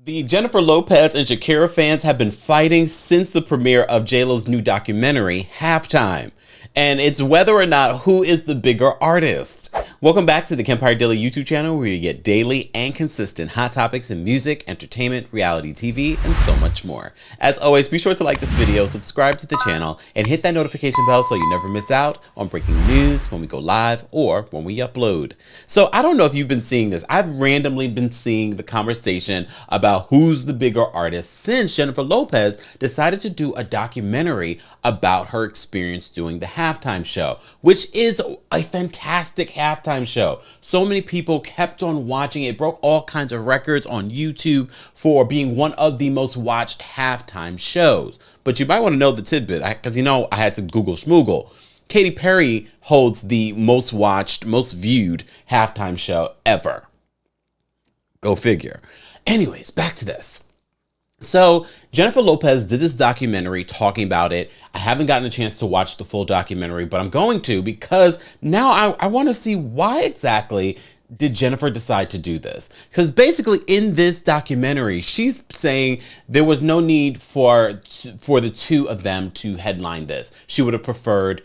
The Jennifer Lopez and Shakira fans have been fighting since the premiere of J-Lo's new documentary, Halftime. And it's whether or not who is the bigger artist. Welcome back to the Kempire Daily YouTube channel, where you get daily and consistent hot topics in music, entertainment, reality TV, and so much more. As always, be sure to like this video, subscribe to the channel, and hit that notification bell so you never miss out on breaking news when we go live or when we upload. So I don't know if you've been seeing this. I've randomly been seeing the conversation about who's the bigger artist since Jennifer Lopez decided to do a documentary about her experience doing the halftime show, which is a fantastic halftime show. So many people kept on watching it. It broke all kinds of records on YouTube for being one of the most watched halftime shows. But you might want to know the tidbit, because I had to Google schmoogle. Katy Perry holds the most watched, most viewed halftime show ever. Go figure. Anyways, back to this. So Jennifer Lopez did this documentary talking about it. I haven't gotten a chance to watch the full documentary, but I'm going to, because now I want to see why exactly did Jennifer decide to do this? Because basically in this documentary, she's saying there was no need for the two of them to headline this. She would have preferred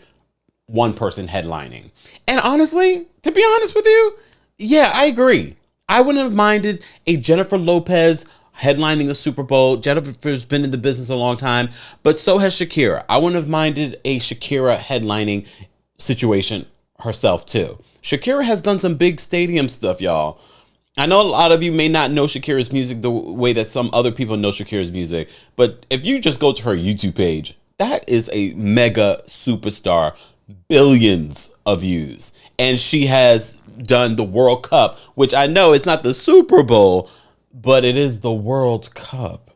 one person headlining. And honestly, to be honest with you, yeah, I agree. I wouldn't have minded a Jennifer Lopez headlining the Super Bowl. Jennifer's been in the business a long time, but so has Shakira. I wouldn't have minded a Shakira headlining situation herself too. Shakira has done some big stadium stuff, y'all. I know a lot of you may not know Shakira's music the way that some other people know Shakira's music, but if you just go to her YouTube page, that is a mega superstar, billions of views. And she has done the World Cup, which I know it's not the Super Bowl, but it is the World Cup.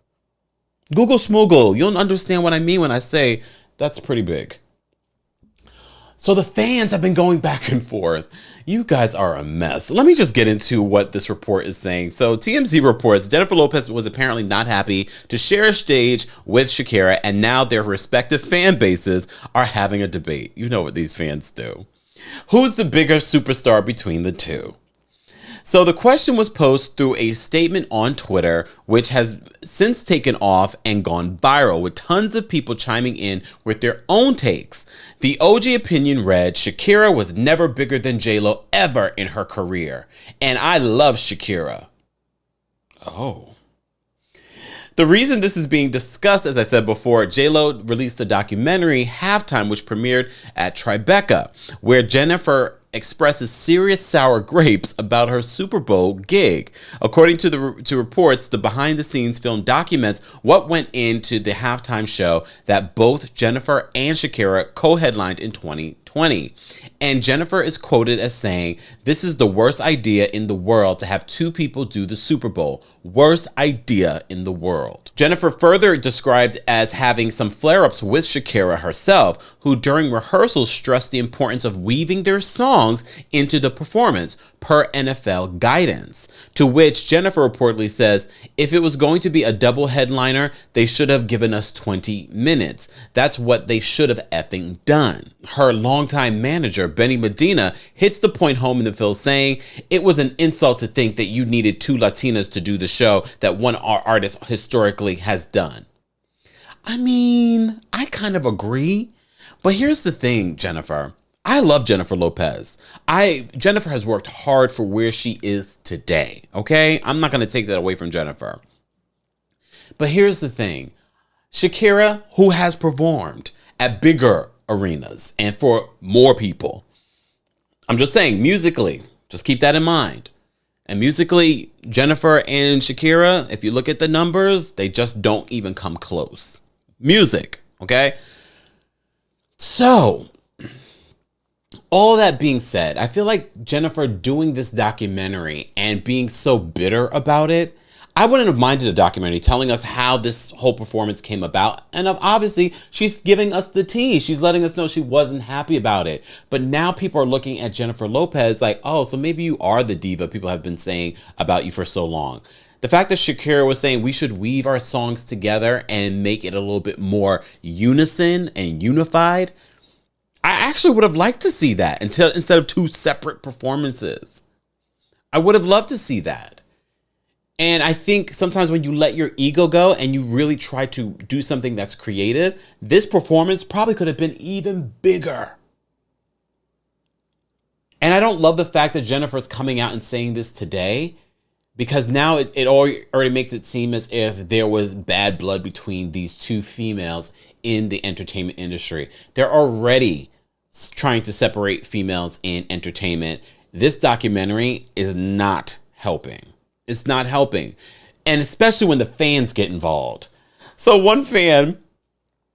Google schmoogle. You'll understand what I mean when I say that's pretty big. So the fans have been going back and forth. You guys are a mess. Let me just get into what this report is saying. So TMZ reports Jennifer Lopez was apparently not happy to share a stage with Shakira, and now their respective fan bases are having a debate. You know what these fans do. Who's the bigger superstar between the two? So the question was posed through a statement on Twitter, which has since taken off and gone viral, with tons of people chiming in with their own takes. The OG opinion read, Shakira was never bigger than J-Lo ever in her career. And I love Shakira. Oh. The reason this is being discussed, as I said before, J-Lo released a documentary, Halftime, which premiered at Tribeca, where Jennifer expresses serious sour grapes about her Super Bowl gig. According to reports, the behind-the-scenes film documents what went into the halftime show that both Jennifer and Shakira co-headlined in 2020. And Jennifer is quoted as saying, "This is the worst idea in the world to have two people do the Super Bowl. Worst idea in the world." Jennifer further described as having some flare-ups with Shakira herself, who during rehearsals stressed the importance of weaving their songs into the performance per NFL guidance. To which Jennifer reportedly says, if it was going to be a double headliner, they should have given us 20 minutes. That's what they should have effing done. Her longtime manager, Benny Medina, hits the point home in the film, saying, it was an insult to think that you needed two Latinas to do the show that one artist historically has done. I mean, I kind of agree. But here's the thing, Jennifer. I love Jennifer Lopez. Jennifer has worked hard for where she is today, okay? I'm not going to take that away from Jennifer. But here's the thing. Shakira, who has performed at bigger arenas and for more people. I'm just saying, musically, just keep that in mind. And musically, Jennifer and Shakira, if you look at the numbers, they just don't even come close. Music, okay? So, all that being said, I feel like Jennifer doing this documentary and being so bitter about it, I wouldn't have minded a documentary telling us how this whole performance came about. And obviously, she's giving us the tea. She's letting us know she wasn't happy about it. But now people are looking at Jennifer Lopez like, oh, so maybe you are the diva people have been saying about you for so long. The fact that Shakira was saying we should weave our songs together and make it a little bit more unison and unified, I actually would have liked to see that instead of two separate performances. I would have loved to see that. And I think sometimes when you let your ego go and you really try to do something that's creative, this performance probably could have been even bigger. And I don't love the fact that Jennifer's coming out and saying this today, because now it already makes it seem as if there was bad blood between these two females in the entertainment industry. They're already trying to separate females in entertainment. This documentary is not helping. It's not helping. And especially when the fans get involved. So one fan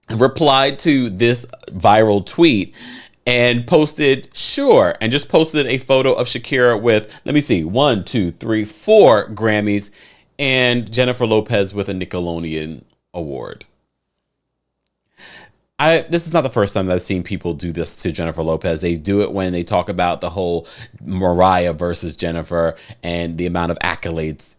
replied to this viral tweet and posted, sure, and just posted a photo of Shakira with, let me see, 1, 2, 3, 4 Grammys and Jennifer Lopez with a Nickelodeon award. This is not the first time that I've seen people do this to Jennifer Lopez. They do it when they talk about the whole Mariah versus Jennifer and the amount of accolades.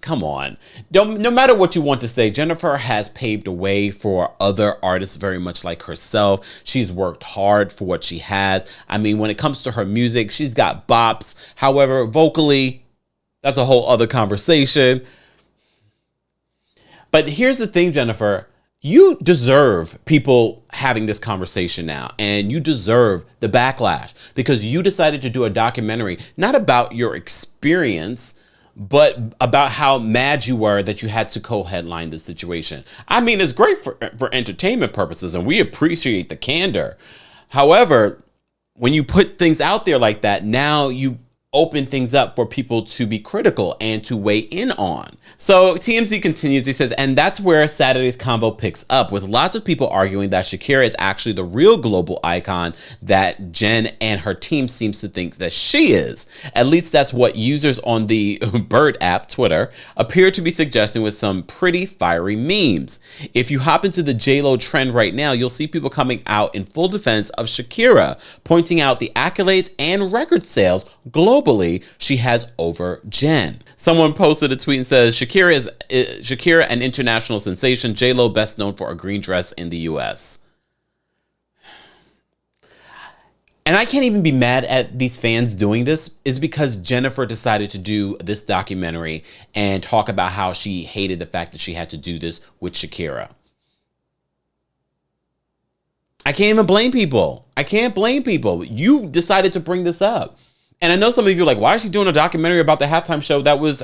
Come on. No matter what you want to say, Jennifer has paved a way for other artists very much like herself. She's worked hard for what she has. I mean, when it comes to her music, she's got bops. However, vocally, that's a whole other conversation. But here's the thing, Jennifer. You deserve people having this conversation now, and you deserve the backlash because you decided to do a documentary, not about your experience, but about how mad you were that you had to co-headline the situation. I mean, it's great for entertainment purposes, and we appreciate the candor. However, when you put things out there like that, now you open things up for people to be critical and to weigh in on. So TMZ continues, he says, and that's where Saturday's combo picks up, with lots of people arguing that Shakira is actually the real global icon that Jen and her team seems to think that she is. At least that's what users on the Bird app, Twitter, appear to be suggesting with some pretty fiery memes. If you hop into the J-Lo trend right now, you'll see people coming out in full defense of Shakira, pointing out the accolades and record sales globally she has over Jen. Someone posted a tweet and says, Shakira, an international sensation, J-Lo best known for a green dress in the US. And I can't even be mad at these fans doing this, is because Jennifer decided to do this documentary and talk about how she hated the fact that she had to do this with Shakira. I can't even blame people. I can't blame people. You decided to bring this up. And I know some of you are like, why is she doing a documentary about the halftime show that was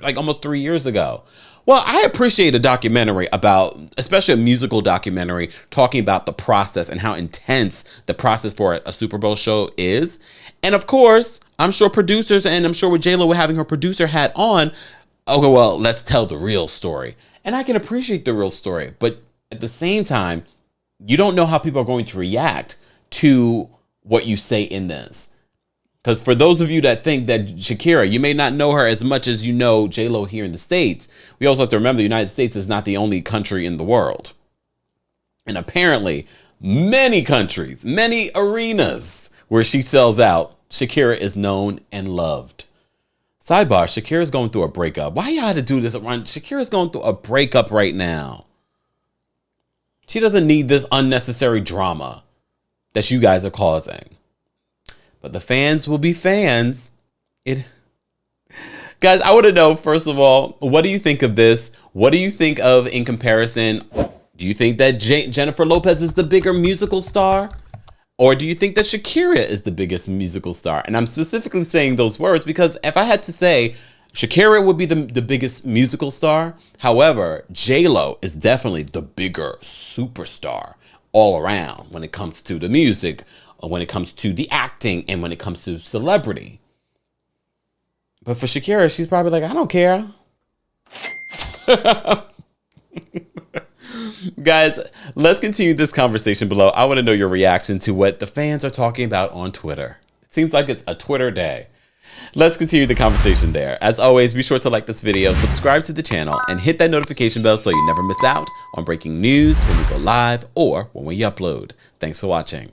like almost 3 years ago? Well, I appreciate a documentary about, especially a musical documentary, talking about the process and how intense the process for a Super Bowl show is. And of course, I'm sure producers, and I'm sure with J-Lo having her producer hat on, okay, well, let's tell the real story. And I can appreciate the real story. But at the same time, you don't know how people are going to react to what you say in this. Because for those of you that think that Shakira, you may not know her as much as you know J-Lo here in the States. We also have to remember the United States is not the only country in the world. And apparently, many countries, many arenas where she sells out, Shakira is known and loved. Sidebar, Shakira's going through a breakup. Why y'all had to do this? Shakira's going through a breakup right now. She doesn't need this unnecessary drama that you guys are causing. But the fans will be fans. Guys, I want to know, first of all, what do you think of this? What do you think of in comparison? Do you think that Jennifer Lopez is the bigger musical star? Or do you think that Shakira is the biggest musical star? And I'm specifically saying those words because if I had to say, Shakira would be the biggest musical star. However, J-Lo is definitely the bigger superstar all around when it comes to the music, when it comes to the acting, and when it comes to celebrity. But for Shakira, she's probably like, I don't care. Guys, let's continue this conversation below. I want to know your reaction to what the fans are talking about on Twitter. It seems like it's a Twitter day. Let's continue the conversation there. As always, be sure to like this video, subscribe to the channel, and hit that notification bell so you never miss out on breaking news when we go live or when we upload. Thanks for watching.